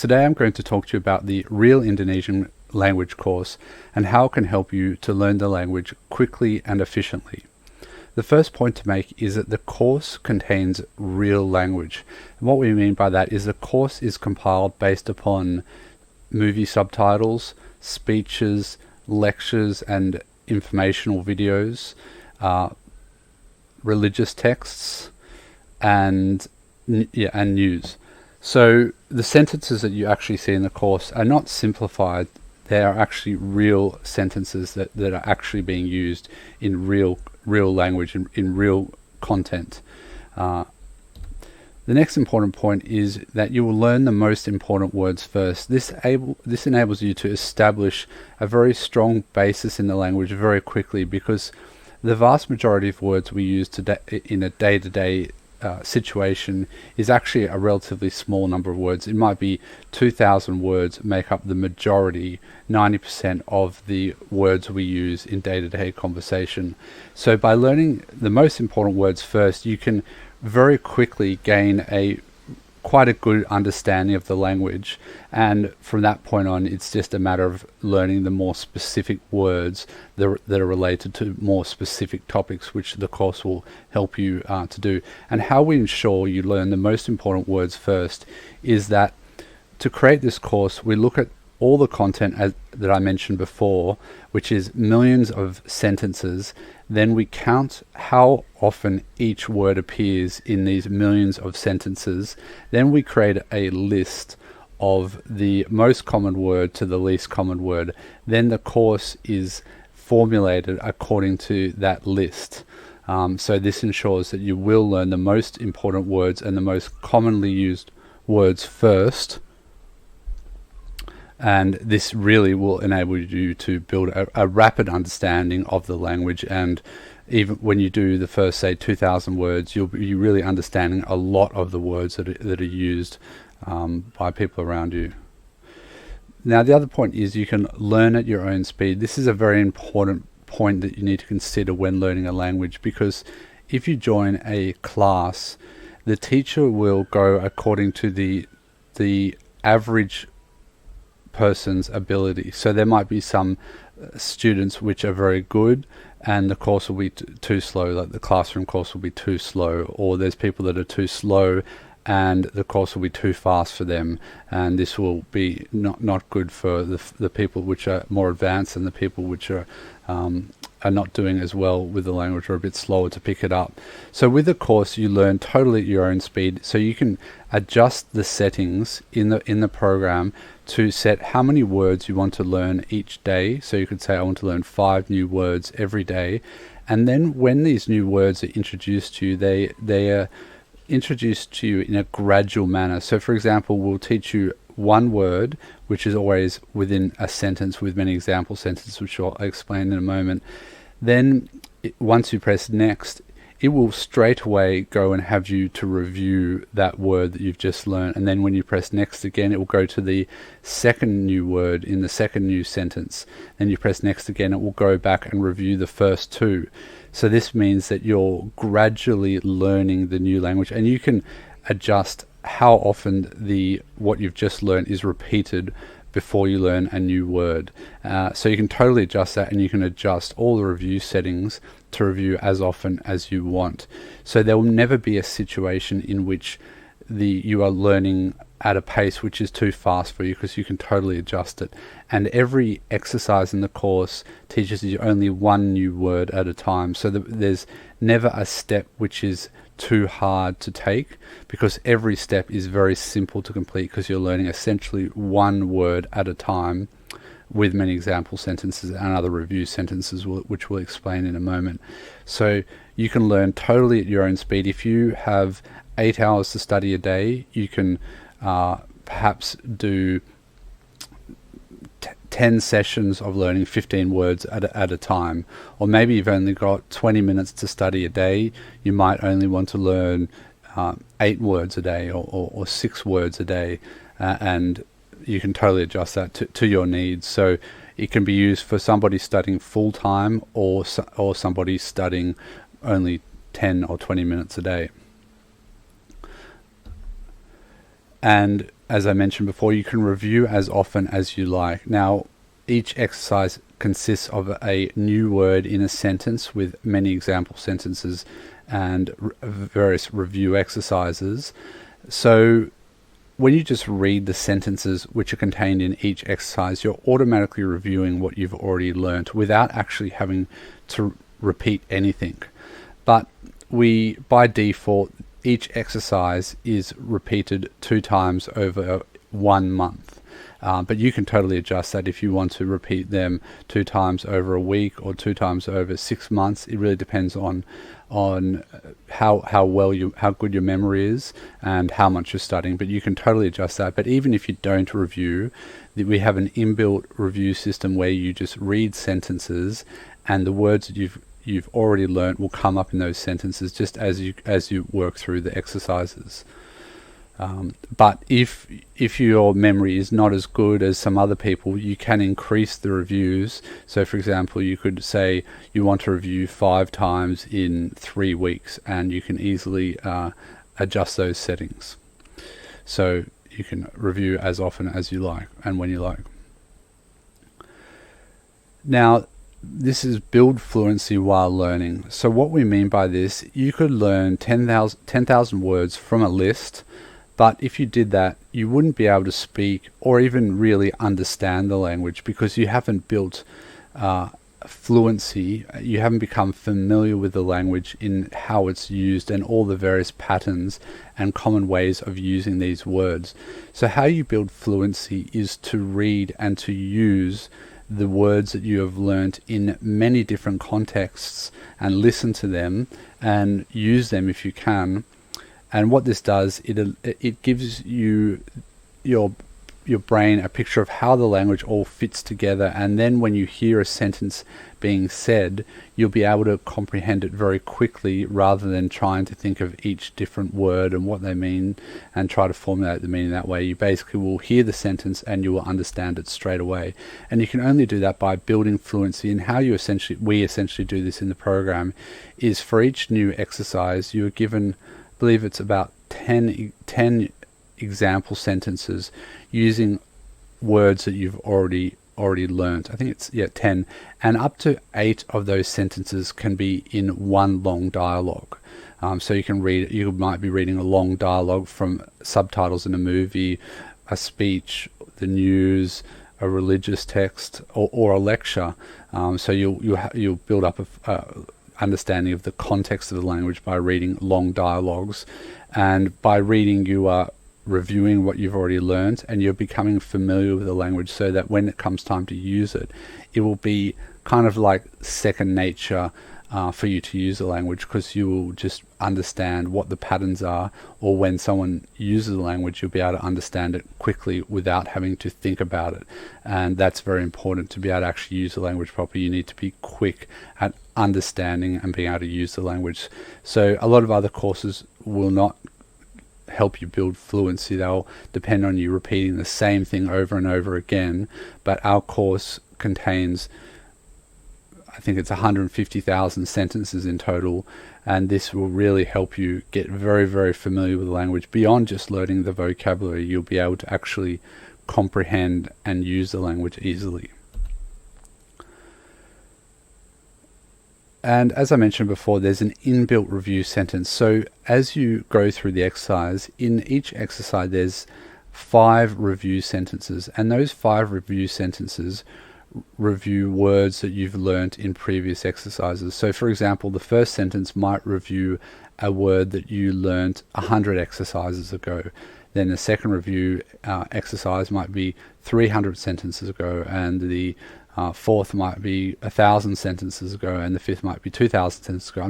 Today I'm going to talk to you about the Real Indonesian language course and how it can help you to learn the language quickly and efficiently. The first point to make is that the course contains real language. And what we mean by that is the course is compiled based upon movie subtitles, speeches, lectures and informational videos, religious texts, and news. So the sentences that you actually see in the course are not simplified. They are actually real sentences that are actually being used in real language, in real content. The next important point is that you will learn the most important words first. This enables you to establish a very strong basis in the language very quickly, because the vast majority of words we use today in a day-to-day situation is actually a relatively small number of words. It might be 2,000 words make up the majority, 90% of the words we use in day-to-day conversation. So by learning the most important words first, you can very quickly gain quite a good understanding of the language, and from that point on it's just a matter of learning the more specific words that are related to more specific topics, which the course will help you to do. And how we ensure you learn the most important words first is that to create this course we look at all the content that I mentioned before, which is millions of sentences. Then we count how often each word appears in these millions of sentences. Then we create a list of the most common word to the least common word. Then the course is formulated according to that list. So this ensures that you will learn the most important words and the most commonly used words first. And this really will enable you to build a rapid understanding of the language. And even when you do the first, say, 2,000 words, you'll be really understanding a lot of the words that are used by people around you. Now, the other point is you can learn at your own speed. This is a very important point that you need to consider when learning a language, because if you join a class, the teacher will go according to the average person's ability. So there might be some students which are very good and the course will be too slow, like the classroom course will be too slow, or there's people that are too slow and the course will be too fast for them, and this will be not good for the people which are more advanced, and the people which are not doing as well with the language or a bit slower to pick it up. So with the course you learn totally at your own speed, so you can adjust the settings in the program to set how many words you want to learn each day. So you could say I want to learn 5 new words every day, and then when these new words are introduced to you, they are introduced to you in a gradual manner. So for example, we'll teach you one word which is always within a sentence with many example sentences, which I'll explain in a moment. Then once you press next, it will straight away go and have you to review that word that you've just learned. And then when you press next again, it will go to the second new word in the second new sentence. Then you press next again, it will go back and review the first 2. So this means that you're gradually learning the new language, and you can adjust how often what you've just learned is repeated before you learn a new word. So you can totally adjust that, and you can adjust all the review settings to review as often as you want. So there will never be a situation in which you are learning at a pace which is too fast for you, because you can totally adjust it. And every exercise in the course teaches you only one new word at a time, so there's never a step which is too hard to take, because every step is very simple to complete, because you're learning essentially one word at a time with many example sentences and other review sentences, which we'll explain in a moment. So you can learn totally at your own speed. If you have 8 hours to study a day, you can perhaps do 10 sessions of learning 15 words at a time. Or maybe you've only got 20 minutes to study a day, you might only want to learn 8 words a day or 6 words a day, and you can totally adjust that to your needs. So it can be used for somebody studying full-time or somebody studying only 10 or 20 minutes a day. And as I mentioned before, you can review as often as you like. Now, each exercise consists of a new word in a sentence with many example sentences and various review exercises. So when you just read the sentences which are contained in each exercise, you're automatically reviewing what you've already learnt without actually having to repeat anything. But by default, each exercise is repeated 2 times over 1 month. But you can totally adjust that if you want to repeat them 2 times over a week or 2 times over 6 months. It really depends on how good your memory is and how much you're studying. But you can totally adjust that. But even if you don't review, we have an inbuilt review system where you just read sentences, and the words that you've already learnt will come up in those sentences just as you work through the exercises. But if your memory is not as good as some other people, you can increase the reviews. So for example, you could say you want to review 5 times in 3 weeks, and you can easily adjust those settings. So you can review as often as you like and when you like. Now, this is build fluency while learning. So what we mean by this, you could learn 10,000 words from a list, but if you did that, you wouldn't be able to speak or even really understand the language because you haven't built fluency. You haven't become familiar with the language in how it's used and all the various patterns and common ways of using these words. So how you build fluency is to read and to use the words that you have learnt in many different contexts and listen to them and use them if you can. And what this does, it gives you your brain a picture of how the language all fits together, and then when you hear a sentence being said, you'll be able to comprehend it very quickly rather than trying to think of each different word and what they mean and try to formulate the meaning that way. You basically will hear the sentence and you will understand it straight away. And you can only do that by building fluency. And how we essentially do this in the program is for each new exercise, you are given, I believe it's about 10 example sentences using words that you've already learnt. I think it's 10, and up to 8 of those sentences can be in one long dialogue. So you might be reading a long dialogue from subtitles in a movie, a speech, the news, a religious text, or a lecture. So you'll build up a understanding of the context of the language by reading long dialogues, and by reading you are reviewing what you've already learned and you're becoming familiar with the language, so that when it comes time to use it, it will be kind of like second nature for you to use the language, because you will just understand what the patterns are, or when someone uses the language, you'll be able to understand it quickly without having to think about it. And that's very important. To be able to actually use the language properly, you need to be quick at understanding and being able to use the language. So a lot of other courses will not help you build fluency. They'll depend on you repeating the same thing over and over again. But our course contains, I think it's 150,000 sentences in total, and this will really help you get very, very familiar with the language. Beyond just learning the vocabulary, you'll be able to actually comprehend and use the language easily. And as I mentioned before, there's an inbuilt review sentence. So as you go through the exercise, in each exercise there's 5 review sentences, and those 5 review sentences review words that you've learnt in previous exercises. So for example, the first sentence might review a word that you learnt 100 exercises ago. Then the second review exercise might be 300 sentences ago, and the fourth might be 1,000 sentences ago, and the fifth might be 2,000 sentences ago.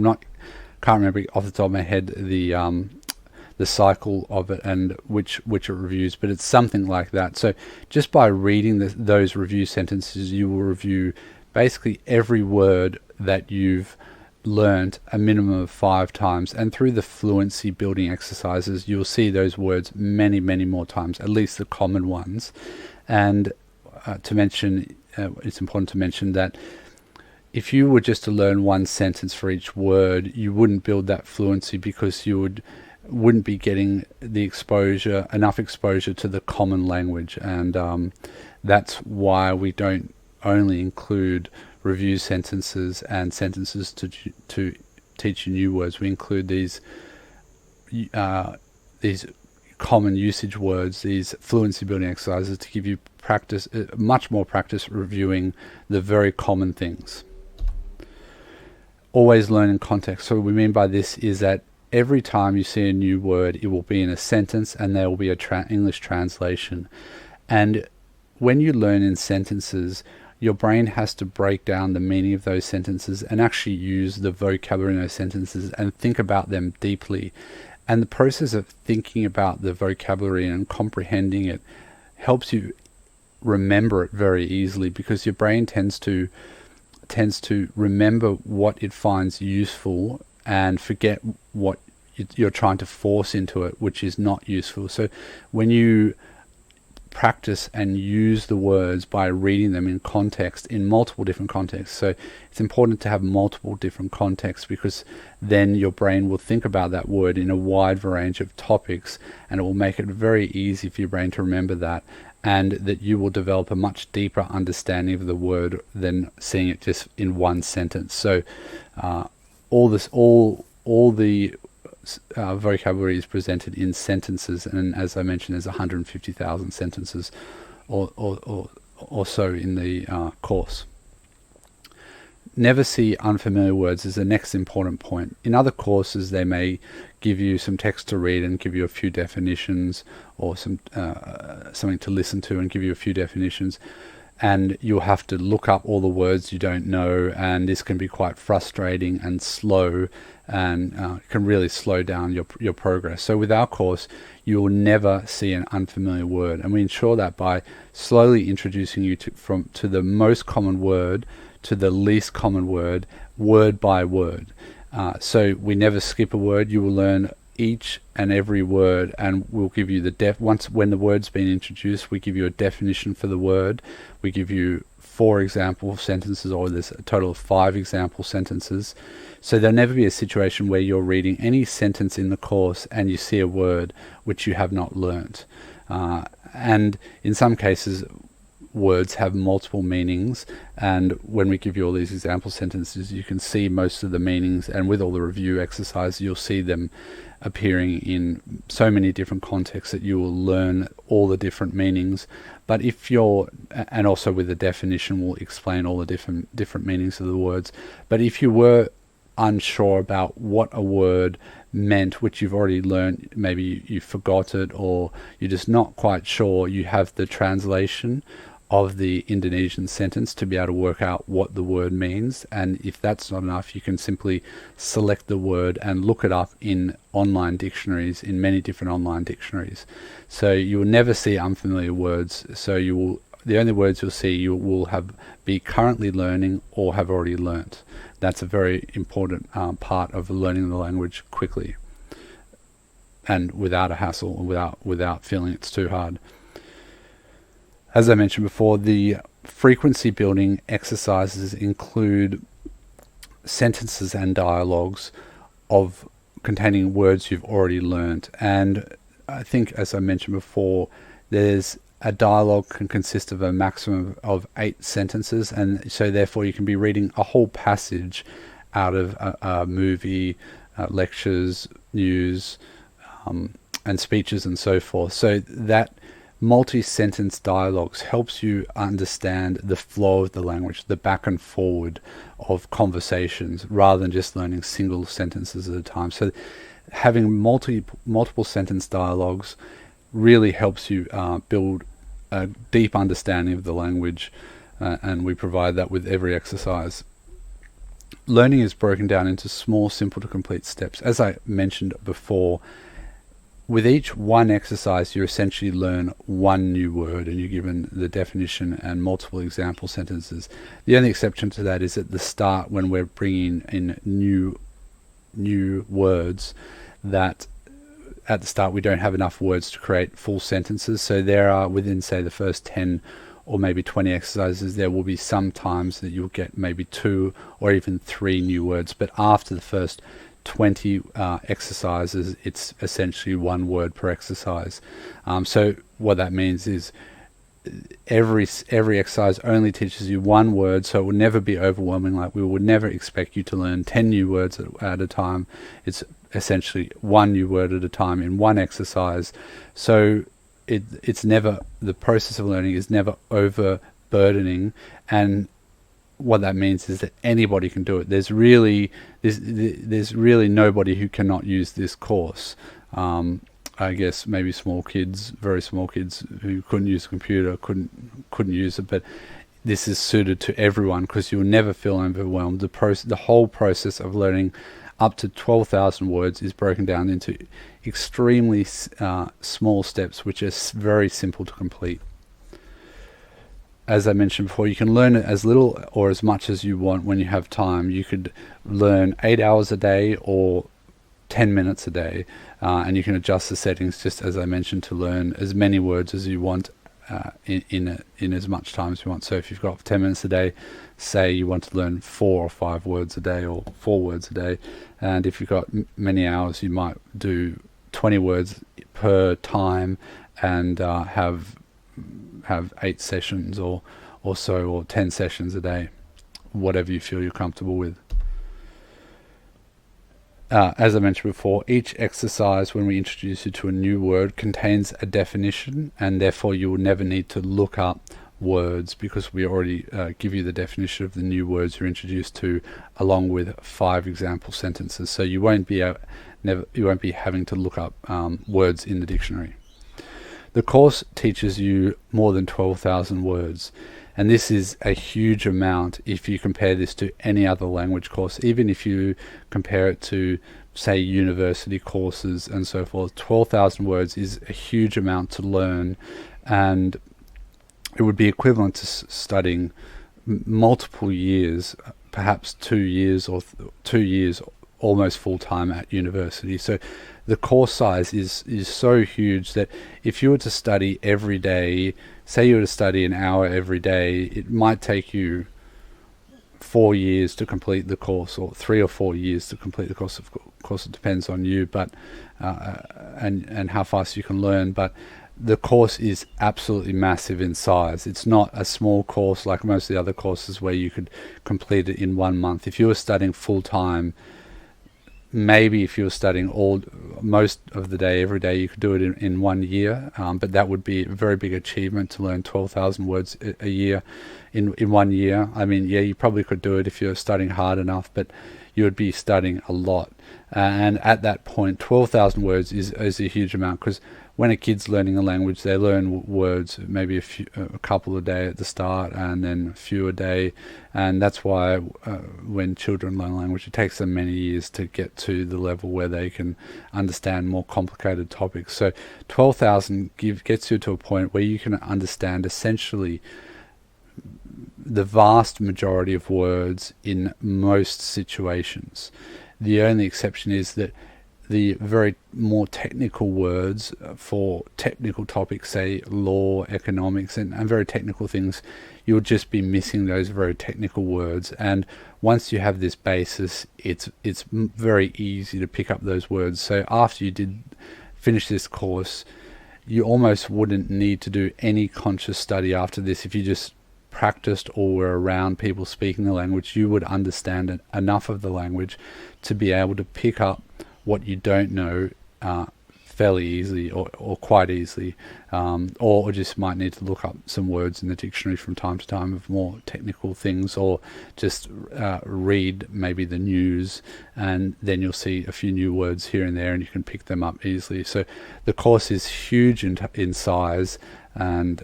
Can't remember off the top of my head the cycle of it and which it reviews, but it's something like that. So just by reading those review sentences, you will review basically every word that you've learnt a minimum of 5 times, and through the fluency building exercises you'll see those words many more times, at least the common ones. And it's important to mention that if you were just to learn one sentence for each word, you wouldn't build that fluency, because you would wouldn't be getting the enough exposure to the common language. And that's why we don't only include review sentences and sentences to teach you new words. We include these common usage words, these fluency building exercises, to give you practice, much more practice reviewing the very common things. Always learn in context. So what we mean by this is that every time you see a new word, it will be in a sentence and there will be a English translation. And when you learn in sentences, your brain has to break down the meaning of those sentences and actually use the vocabulary in those sentences and think about them deeply. And the process of thinking about the vocabulary and comprehending it helps you remember it very easily, because your brain tends to remember what it finds useful and forget what you're trying to force into it, which is not useful. So when you practice and use the words by reading them in context, in multiple different contexts. So it's important to have multiple different contexts, because then your brain will think about that word in a wide range of topics, and it will make it very easy for your brain to remember that, and that you will develop a much deeper understanding of the word than seeing it just in one sentence. So all the vocabulary is presented in sentences, and as I mentioned, there's 150,000 sentences or so in the course. Never see unfamiliar words is the next important point. In other courses, they may give you some text to read and give you a few definitions, or some something to listen to and give you a few definitions, and you'll have to look up all the words you don't know, and this can be quite frustrating and slow, and can really slow down your progress. So with our course, you will never see an unfamiliar word, and we ensure that by slowly introducing you to the most common word to the least common word, word by word. So we never skip a word. You will learn each and every word, and we'll give you when the word's been introduced, we give you a definition for the word. We give you 4 example sentences, or there's a total of 5 example sentences. So there'll never be a situation where you're reading any sentence in the course and you see a word which you have not learnt. And in some cases, words have multiple meanings, and when we give you all these example sentences, you can see most of the meanings, and with all the review exercises, you'll see them appearing in so many different contexts that you will learn all the different meanings. But and also with the definition, we'll explain all the different meanings of the words. But if you were unsure about what a word meant, which you've already learned, maybe you forgot it, or you're just not quite sure, you have the translation of the Indonesian sentence to be able to work out what the word means. And if that's not enough, you can simply select the word and look it up in online dictionaries, in many different online dictionaries. So you will never see unfamiliar words. So the only words you'll see, you will be currently learning or have already learnt. That's a very important part of learning the language quickly and without a hassle, without feeling it's too hard. As I mentioned before, the frequency building exercises include sentences and dialogues containing words you've already learnt. And I think, as I mentioned before, a dialogue can consist of a maximum of 8 sentences, and so therefore you can be reading a whole passage out of a movie, lectures, news, and speeches and so forth. So that multi-sentence dialogues helps you understand the flow of the language, the back and forward of conversations, rather than just learning single sentences at a time. So having multiple sentence dialogues really helps you build a deep understanding of the language, and we provide that with every exercise. Learning is broken down into small, simple to complete steps. As I mentioned before, with each one exercise, you essentially learn one new word, and you're given the definition and multiple example sentences. The only exception to that is at the start, when we're bringing in new words, that at the start we don't have enough words to create full sentences. So there are, within say the first 10 or maybe 20 exercises, there will be some times that you'll get maybe 2 or even 3 new words, but after the first 20 exercises, it's essentially 1 word per exercise. So what that means is every exercise only teaches you 1 word, so it will never be overwhelming. Like, we would never expect you to learn 10 new words at a time. It's essentially 1 new word at a time in 1 exercise. So it's never, the process of learning is never overburdening, and what that means is that anybody can do it. There's really nobody who cannot use this course. I guess maybe small kids, very small kids who couldn't use a computer, couldn't use it, but this is suited to everyone because you'll never feel overwhelmed. The whole process of learning up to 12,000 words is broken down into extremely small steps, which are very simple to complete. As I mentioned before, you can learn it as little or as much as you want when you have time. You could learn 8 hours a day or 10 minutes a day, and you can adjust the settings, just as I mentioned, to learn as many words as you want in as much time as you want. So if you've got 10 minutes a day, say you want to learn 4 or 5 words a day or 4 words a day, and if you've got many hours, you might do 20 words per time and have 8 sessions or so, or 10 sessions a day, whatever you feel you're comfortable with. As I mentioned before, each exercise, when we introduce you to a new word, contains a definition, and therefore you will never need to look up words because we already give you the definition of the new words you're introduced to, along with 5 example sentences. So you won't be having to look up words in the dictionary. The course teaches you more than 12,000 words, and this is a huge amount if you compare this to any other language course. Even if you compare it to, say, university courses and so forth, 12,000 words is a huge amount to learn, and it would be equivalent to studying multiple years, perhaps 2 years or 2 years almost full-time at university. So the course size is so huge that if you were to study every day, say you were to study an hour every day, it might take you 4 years to complete the course, or 3 or 4 years to complete the course. Of course, it depends on you, but and how fast you can learn. But the course is absolutely massive in size. It's not a small course like most of the other courses where you could complete it in 1 month. If you were studying full-time, maybe if you were studying most of the day, every day, you could do it in 1 year, but that would be a very big achievement to learn 12,000 words a year in 1 year. I mean, yeah, you probably could do it if you're studying hard enough, but you would be studying a lot. And at that point, 12,000 words is a huge amount, because when a kid's learning a language, they learn words maybe a couple a day at the start, and then a few a day. And that's why when children learn language, it takes them many years to get to the level where they can understand more complicated topics. So 12,000 gets you to a point where you can understand essentially the vast majority of words in most situations. The only exception is that the very more technical words for technical topics, say law, economics, and very technical things, you'll just be missing those very technical words. And once you have this basis, it's very easy to pick up those words. So after you did finish this course, you almost wouldn't need to do any conscious study after this. If you just practiced or were around people speaking the language, you would understand enough of the language to be able to pick up what you don't know fairly easily, or quite easily, or just might need to look up some words in the dictionary from time to time of more technical things, or just read maybe the news, and then you'll see a few new words here and there and you can pick them up easily. So the course is huge in size, and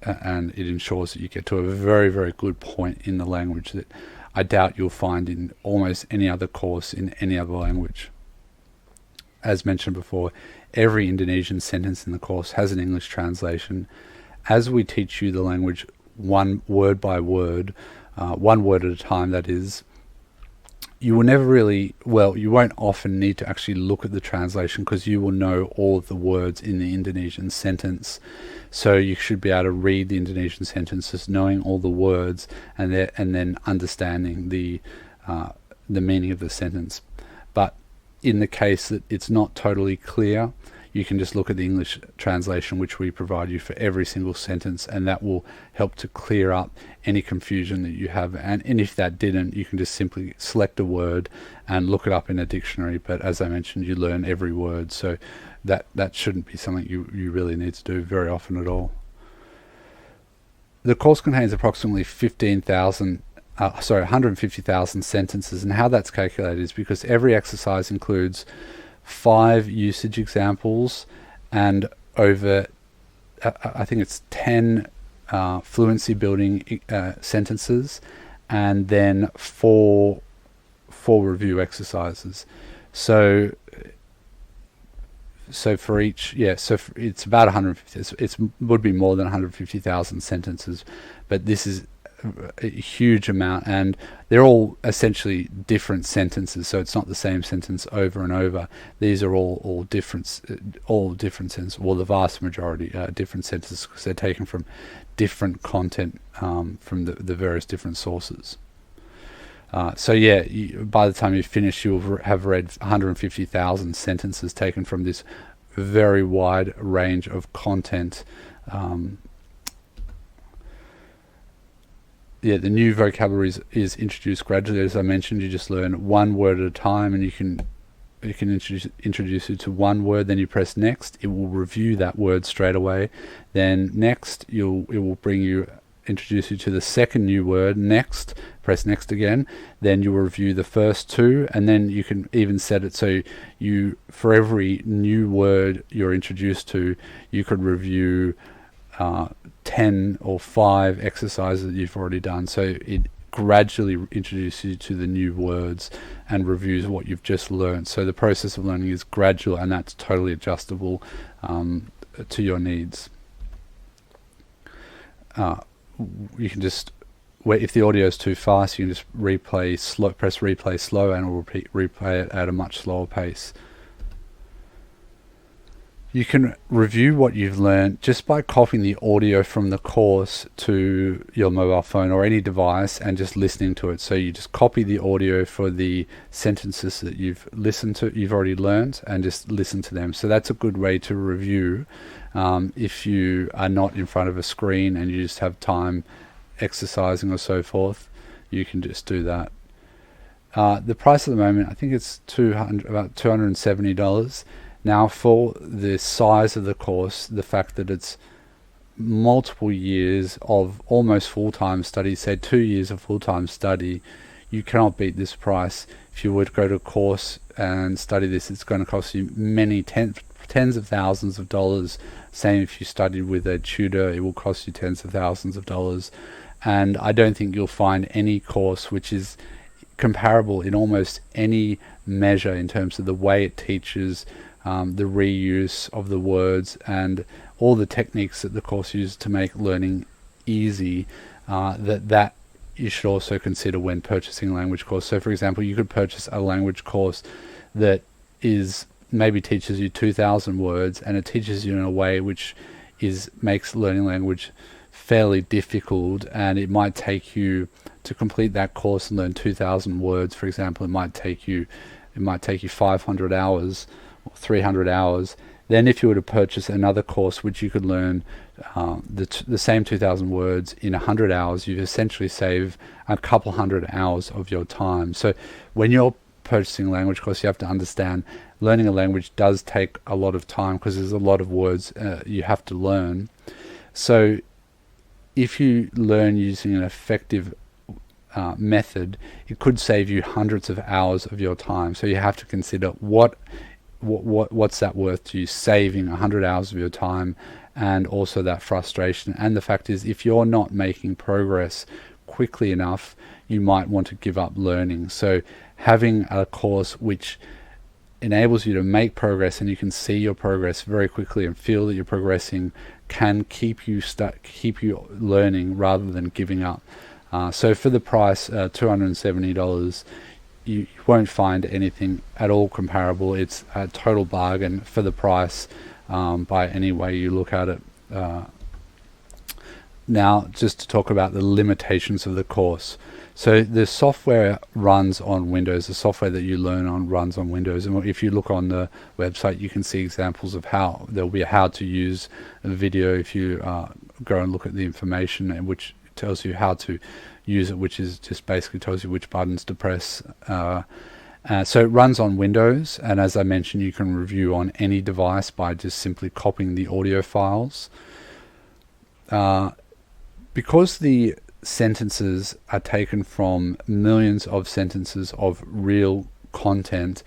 it ensures that you get to a very, very good point in the language that I doubt you'll find in almost any other course in any other language. As mentioned before, every Indonesian sentence in the course has an English translation. As we teach you the language one word by word, 1 word at a time, that is, you will never really, you won't often need to actually look at the translation, because you will know all of the words in the Indonesian sentence. So you should be able to read the Indonesian sentences, knowing all the words, and then understanding the meaning of the sentence. But in the case that it's not totally clear, you can just look at the English translation, which we provide you for every single sentence, and that will help to clear up any confusion that you have. And if that didn't, you can just simply select a word and look it up in a dictionary. But as I mentioned, you learn every word, so that shouldn't be something you really need to do very often at all. The course contains approximately 150,000 sentences, and how that's calculated is because every exercise includes 5 usage examples and over I think it's 10 fluency building sentences, and then four review exercises. So for each, it's about 150. It would be more than 150,000 sentences, but this is a huge amount, and they're all essentially different sentences, so it's not the same sentence over and over. These are all different sentences. Well, the vast majority are different sentences because they're taken from different content from the various different sources. So yeah, by the time you finish, you'll have read 150,000 sentences taken from this very wide range of content. The new vocabulary is introduced gradually. As I mentioned, you just learn one word at a time, and you can introduce you to one word. Then you press next. It will review that word straight away. Then next, it will introduce you to the second new word. Next, press next again. Then you will review the first 2, and then you can even set it so for every new word you're introduced to, you could review 10 or 5 exercises that you've already done. So it gradually introduces you to the new words and reviews what you've just learned. So the process of learning is gradual, and that's totally adjustable to your needs. You can just, if the audio is too fast, you can just press replay slow, and it will replay it at a much slower pace. You can review what you've learned just by copying the audio from the course to your mobile phone or any device and just listening to it. So you just copy the audio for the sentences that you've already learned, and just listen to them. So that's a good way to review if you are not in front of a screen and you just have time exercising or so forth. You can just do that. The price at the moment, I think it's about $270. Now, for the size of the course, the fact that it's multiple years of almost full-time study, say 2 years of full-time study, you cannot beat this price. If you were to go to a course and study this, it's going to cost you many tens of thousands of dollars. Same if you studied with a tutor, it will cost you tens of thousands of dollars. And I don't think you'll find any course which is comparable in almost any measure in terms of the way it teaches, the reuse of the words, and all the techniques that the course uses to make learning easy, that you should also consider when purchasing a language course. So for example, you could purchase a language course that maybe teaches you 2,000 words, and it teaches you in a way which makes learning language fairly difficult, and it might take you to complete that course and learn 2,000 words, for example. It might take you 500 hours 300 hours. Then if you were to purchase another course which you could learn the same 2,000 words in 100 hours, you essentially save a couple hundred hours of your time. So when you're purchasing a language course, you have to understand learning a language does take a lot of time because there's a lot of words you have to learn. So if you learn using an effective method, it could save you hundreds of hours of your time. So you have to consider what's that worth to you, saving 100 hours of your time, and also that frustration. And the fact is, if you're not making progress quickly enough, you might want to give up learning. So having a course which enables you to make progress, and you can see your progress very quickly and feel that you're progressing, can keep you learning rather than giving up. So for the price, $270, you won't find anything at all comparable. It's a total bargain for the price, by any way you look at it. Now, just to talk about the limitations of the course. So the software runs on Windows. The software that you learn on runs on Windows. And if you look on the website, you can see examples of how there'll be a how to use a video if you go and look at the information, and which tells you how to use it, which is just basically tells you which buttons to press. So it runs on Windows, and as I mentioned, you can review on any device by just simply copying the audio files. Because the sentences are taken from millions of sentences of real content,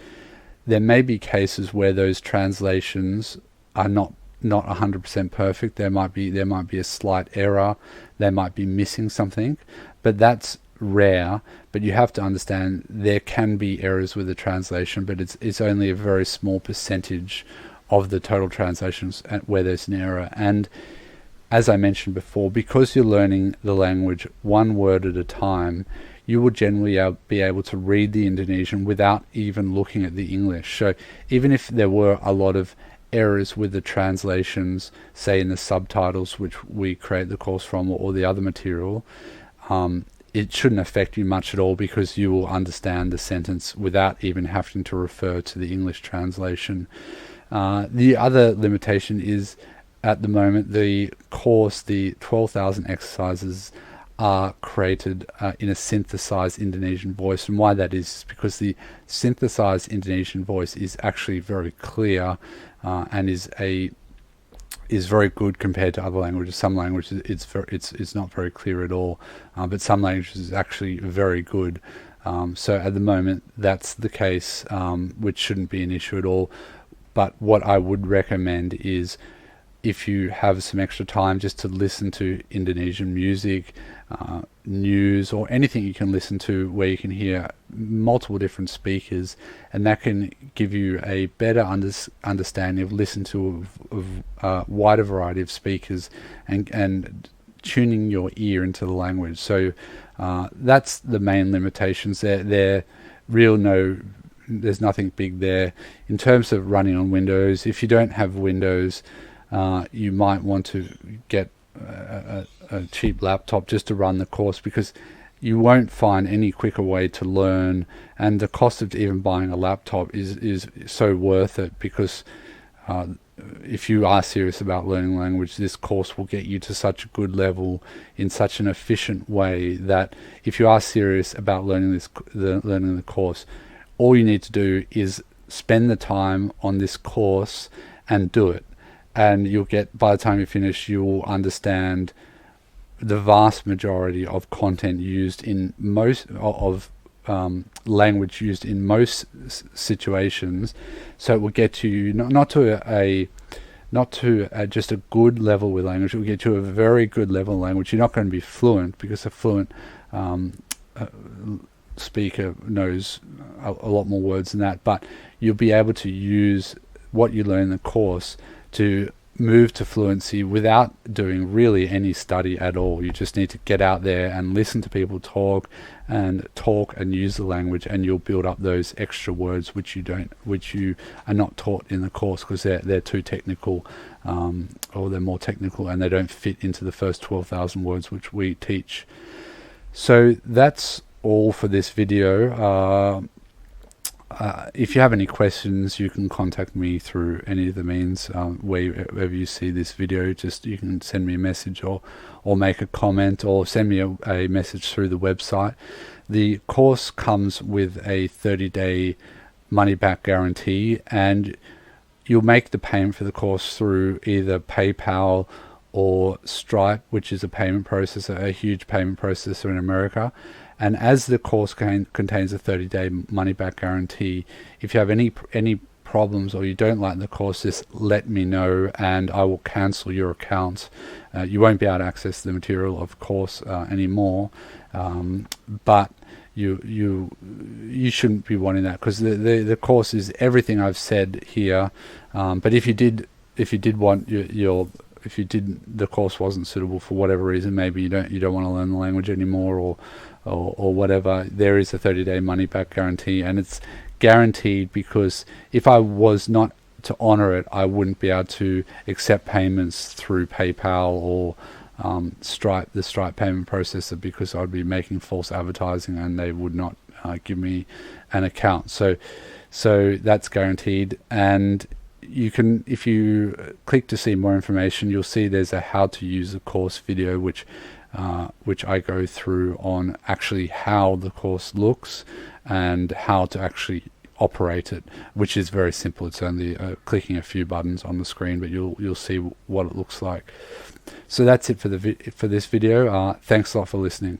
there may be cases where those translations are not 100% perfect. There might be a slight error. They might be missing something, but that's rare. But you have to understand there can be errors with the translation, but it's only a very small percentage of the total translations where there's an error. And as I mentioned before, because you're learning the language one word at a time, you will generally be able to read the Indonesian without even looking at the English. So even if there were a lot of errors with the translations, say in the subtitles, which we create the course from, or the other material, it shouldn't affect you much at all, because you will understand the sentence without even having to refer to the English translation. The other limitation is, at the moment, the course, the 12,000 exercises, are created in a synthesized Indonesian voice. And why that is because the synthesized Indonesian voice is actually very clear and is very good compared to other languages. Some languages it's not very clear at all, but some languages is actually very good. So at the moment that's the case, which shouldn't be an issue at all. But what I would recommend is, if you have some extra time, just to listen to Indonesian music, news, or anything you can listen to where you can hear multiple different speakers, and that can give you a better understanding of listening to a wider variety of speakers and tuning your ear into the language. So that's the main limitations. There's nothing big there. In terms of running on Windows, if you don't have Windows, you might want to get a cheap laptop just to run the course, because you won't find any quicker way to learn, and the cost of even buying a laptop is so worth it, because if you are serious about learning language, this course will get you to such a good level in such an efficient way that if you are serious about learning the course, all you need to do is spend the time on this course and do it. And you'll get, by the time you finish, you will understand the vast majority of content used in most language used in most situations. So it will get you not to just a good level with language. It will get you a very good level of language. You're not going to be fluent, because a fluent speaker knows a lot more words than that. But you'll be able to use what you learn in the course to move to fluency without doing really any study at all. You just need to get out there and listen to people talk and use the language, and you'll build up those extra words which you are not taught in the course, because they're too technical, or they're more technical, and they don't fit into the first 12,000 words which we teach. So that's all for this video. If you have any questions, you can contact me through any of the means. Wherever you see this video, you can send me a message or make a comment, or send me a message through the website. The course comes with a 30-day money-back guarantee, and you'll make the payment for the course through either PayPal or Stripe, which is a payment processor, a huge payment processor in America. And as the course contains a 30-day money-back guarantee, if you have any problems or you don't like the course, just let me know, and I will cancel your account. You won't be able to access the material, of course, anymore. But you shouldn't be wanting that, because the course is everything I've said here. But if you did want if the course wasn't suitable for whatever reason, maybe you don't want to learn the language anymore, or whatever, there is a 30-day money-back guarantee, and it's guaranteed because if I was not to honor it, I wouldn't be able to accept payments through PayPal Stripe, the Stripe payment processor, because I'd be making false advertising and they would not give me an account. So that's guaranteed. And you can, if you click to see more information, you'll see there's a how to use the course video, which I go through on actually how the course looks and how to actually operate it, which is very simple. It's only clicking a few buttons on the screen, but you'll see what it looks like. So that's it for this video. Thanks a lot for listening.